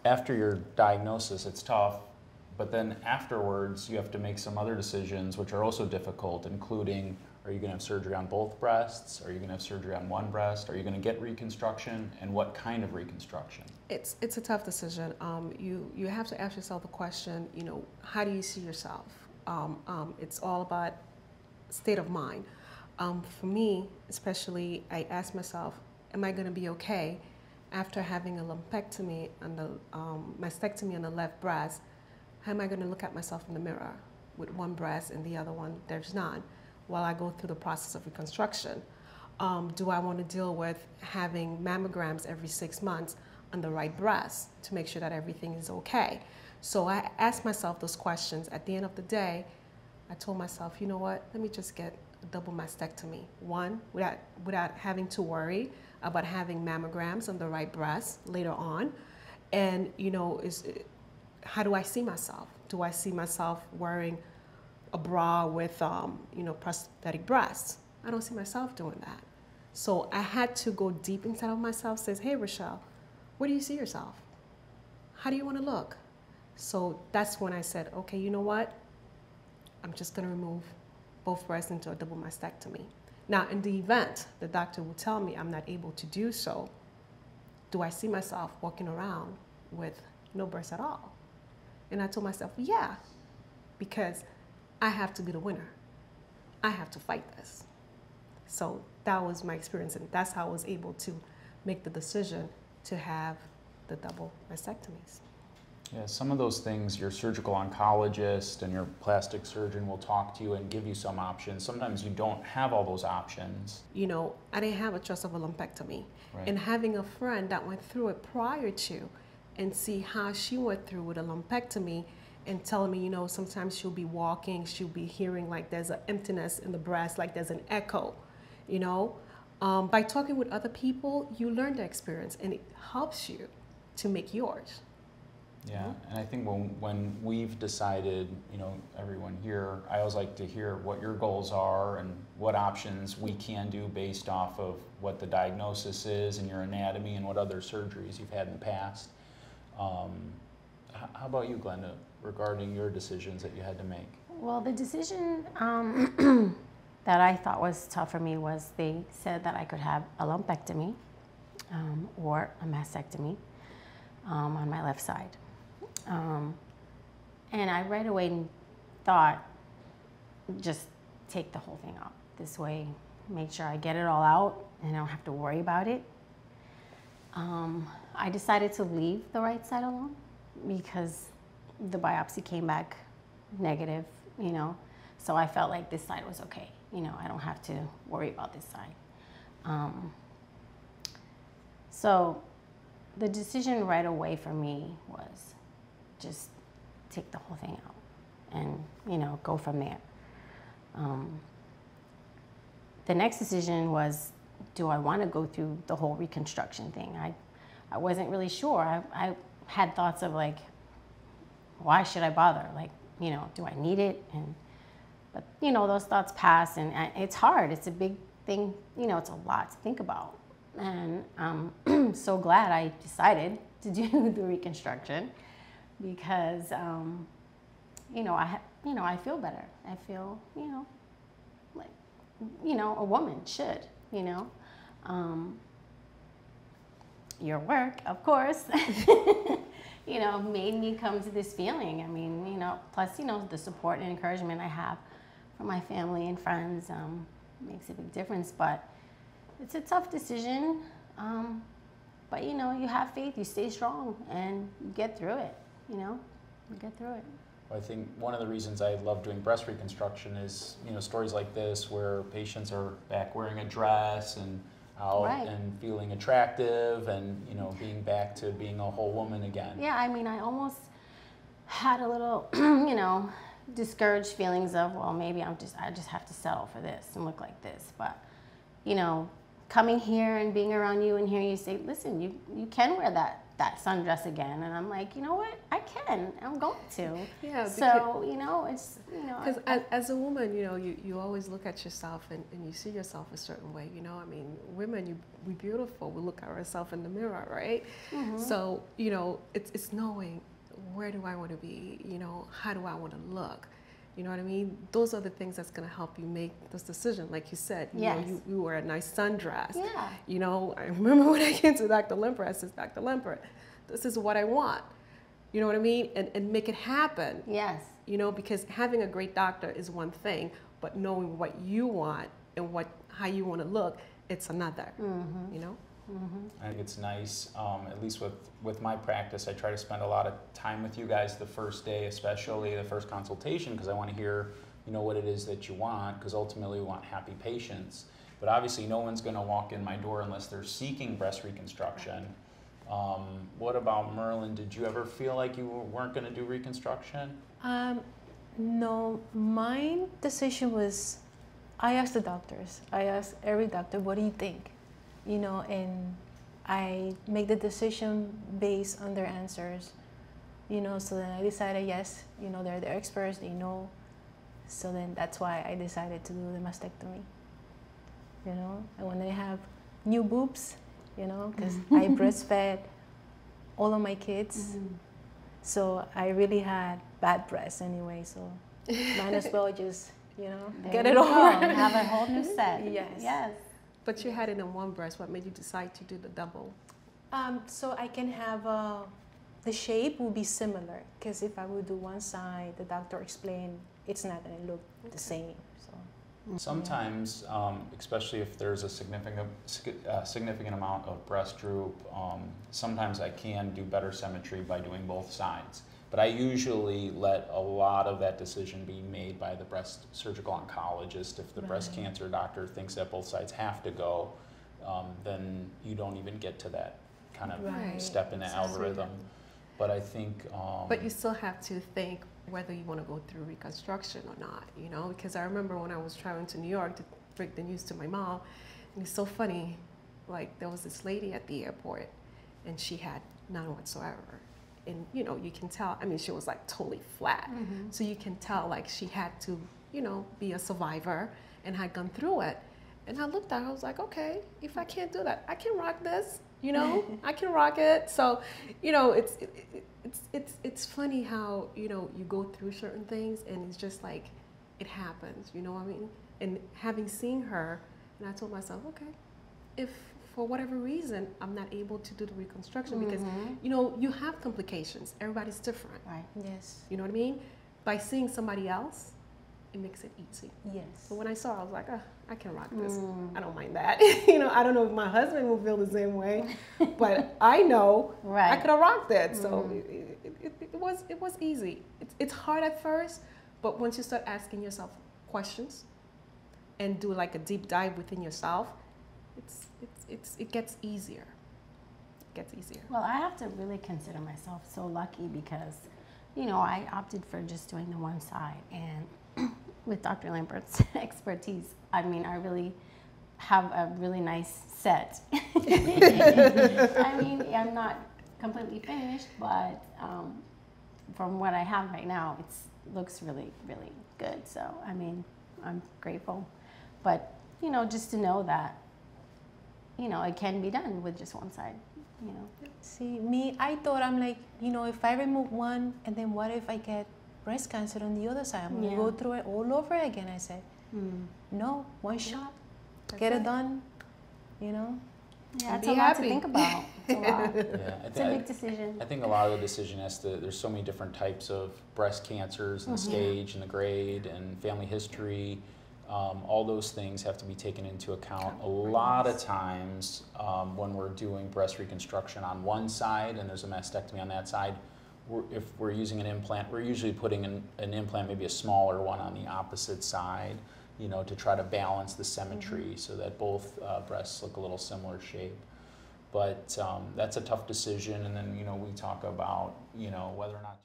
after your diagnosis, it's tough, but then afterwards, you have to make some other decisions which are also difficult, including, are you going to have surgery on both breasts? Are you going to have surgery on one breast? Are you going to get reconstruction? And what kind of reconstruction? It's a tough decision. You have to ask yourself the question, you know, how do you see yourself? It's all about state of mind. For me, especially, I ask myself, am I going to be okay after having a lumpectomy and the mastectomy on the left breast? How am I going to look at myself in the mirror with one breast and the other one there's none while I go through the process of reconstruction? Do I want to deal with having mammograms every 6 months on the right breast to make sure that everything is okay? So I asked myself those questions. At the end of the day, I told myself, you know what, let me just get a double mastectomy. One, without having to worry about having mammograms on the right breast later on. And, you know, how do I see myself? Do I see myself wearing a bra with, you know, prosthetic breasts? I don't see myself doing that. So I had to go deep inside of myself, says, hey, Rochelle, where do you see yourself? How do you want to look? So that's when I said, okay, you know what? I'm just going to remove both breasts into a double mastectomy. Now, in the event the doctor will tell me I'm not able to do so, do I see myself walking around with no breasts at all? And I told myself, yeah, because I have to be the winner. I have to fight this. So that was my experience, and that's how I was able to make the decision to have the double mastectomies. Yeah, some of those things your surgical oncologist and your plastic surgeon will talk to you and give you some options. Sometimes you don't have all those options. You know, I didn't have a choice of a lumpectomy. Right. And having a friend that went through it prior to and see how she went through with a lumpectomy and telling me, you know, sometimes she'll be walking, she'll be hearing like there's an emptiness in the breast, like there's an echo, you know. By talking with other people, you learn the experience and it helps you to make yours. Yeah, and I think when we've decided, you know, everyone here, I always like to hear what your goals are and what options we can do based off of what the diagnosis is and your anatomy and what other surgeries you've had in the past. How about you, Glenda, regarding your decisions that you had to make? Well, the decision that I thought was tough for me was they said that I could have a lumpectomy or a mastectomy on my left side. And I right away thought, just take the whole thing out. This way, make sure I get it all out and I don't have to worry about it. I decided to leave the right side alone because the biopsy came back negative, you know. So I felt like this side was okay. You know, I don't have to worry about this side. So the decision right away for me was just take the whole thing out and, you know, go from there. The next decision was, do I want to go through the whole reconstruction thing? I wasn't really sure. I had thoughts of like, why should I bother? Like, you know, do I need it? But, you know, those thoughts pass, and it's hard. It's a big thing. You know, it's a lot to think about. And I'm so glad I decided to do the reconstruction because, you know, I feel better. I feel, you know, like, you know, a woman should, you know. Your work, of course, you know, made me come to this feeling. I mean, you know, plus, you know, the support and encouragement I have from my family and friends makes a big difference. But it's a tough decision. But, you know, you have faith, you stay strong, and you get through it, you know, you get through it. I think one of the reasons I love doing breast reconstruction is, you know, stories like this where patients are back wearing a dress and out Right. and feeling attractive and, you know, being back to being a whole woman again. Yeah, I mean, I almost had a little, you know, discouraged feelings of, well, maybe I just have to settle for this and look like this. But, you know, coming here and being around you and hearing you say, listen, you can wear that that sundress again. And I'm like, you know what? I can. I'm going to. Yeah. So, you know, it's, you know. Because as a woman, you know, you always look at yourself and you see yourself a certain way, you know. I mean, women, we're beautiful. We look at ourselves in the mirror, right? So, you know, it's knowing where do I want to be, you know, how do I want to look? You know what I mean? Those are the things that's going to help you make this decision. Like you said, you know, you wear a nice sundress. Yeah. You know, I remember when I came to Dr. Lampert, I said, Dr. Lampert, this is what I want. You know what I mean? And make it happen. Yes. You know, because having a great doctor is one thing, but knowing what you want and how you want to look, it's another, you know? I think it's nice, at least with my practice, I try to spend a lot of time with you guys the first day, especially the first consultation, because I want to hear, you know, what it is that you want, because ultimately we want happy patients. But obviously no one's going to walk in my door unless they're seeking breast reconstruction. What about Merlin? Did you ever feel like you weren't going to do reconstruction? No, my decision was, I asked the doctors, I asked every doctor, what do you think? You know, and I make the decision based on their answers, you know, so then I decided, yes, you know, they're the experts, they know, so then that's why I decided to do the mastectomy, you know, and when they have new boobs, you know, because I breastfed all of my kids, so I really had bad breasts anyway, so might as well just, you know, get it over. Have a whole new set. Yes. Yes. But you had it in one breast. What made you decide to do the double? So I can have, the shape will be similar, because if I would do one side, the doctor explained it's not going to look the same. So Sometimes, especially if there's a significant amount of breast droop, sometimes I can do better symmetry by doing both sides. But I usually let a lot of that decision be made by the breast surgical oncologist. If the breast cancer doctor thinks that both sides have to go, then you don't even get to that kind of step in the algorithm. But I think... but you still have to think whether you want to go through reconstruction or not, you know? Because I remember when I was traveling to New York to break the news to my mom, and it's so funny, like there was this lady at the airport, and she had none whatsoever. And you know, you can tell, I mean, she was like totally flat. So you can tell like she had to, you know, be a survivor and had gone through it. And I looked at her, I was like, okay, if I can't do that, I can rock this, you know, I can rock it. So, you know, it's funny how, you know, you go through certain things and it's just like, it happens, you know what I mean? And having seen her, and I told myself, okay, if for whatever reason, I'm not able to do the reconstruction because, you know, you have complications. Everybody's different. Right. yes, You know what I mean? By seeing somebody else, it makes it easy. yes. So when I saw her, I was like, oh, I can rock this. I don't mind that. You know, I don't know if my husband will feel the same way, but I know I could have rocked it. So it was easy. It's hard at first, but once you start asking yourself questions and do like a deep dive within yourself, it gets easier. It gets easier. Well, I have to really consider myself so lucky because, you know, I opted for just doing the one side. And with Dr. Lampert's expertise, I mean, I really have a really nice set. I mean, I'm not completely finished, but from what I have right now, it looks really, really good. So, I mean, I'm grateful. But, you know, just to know that, you know, it can be done with just one side, you know. See, me, I thought, I'm like, you know, if I remove one, and then what if I get breast cancer on the other side? I'm going to go through it all over again. I said, no, one shot, get it done, you know. Yeah, it's a lot to think about. It's a lot. Yeah, It's a big decision. I think a lot of the decision there's so many different types of breast cancers and the stage and the grade and family history. All those things have to be taken into account. A lot of times when we're doing breast reconstruction on one side and there's a mastectomy on that side, if we're using an implant, we're usually putting an implant, maybe a smaller one on the opposite side, you know, to try to balance the symmetry so that both breasts look a little similar shape. But that's a tough decision. And then, you know, we talk about, you know, whether or not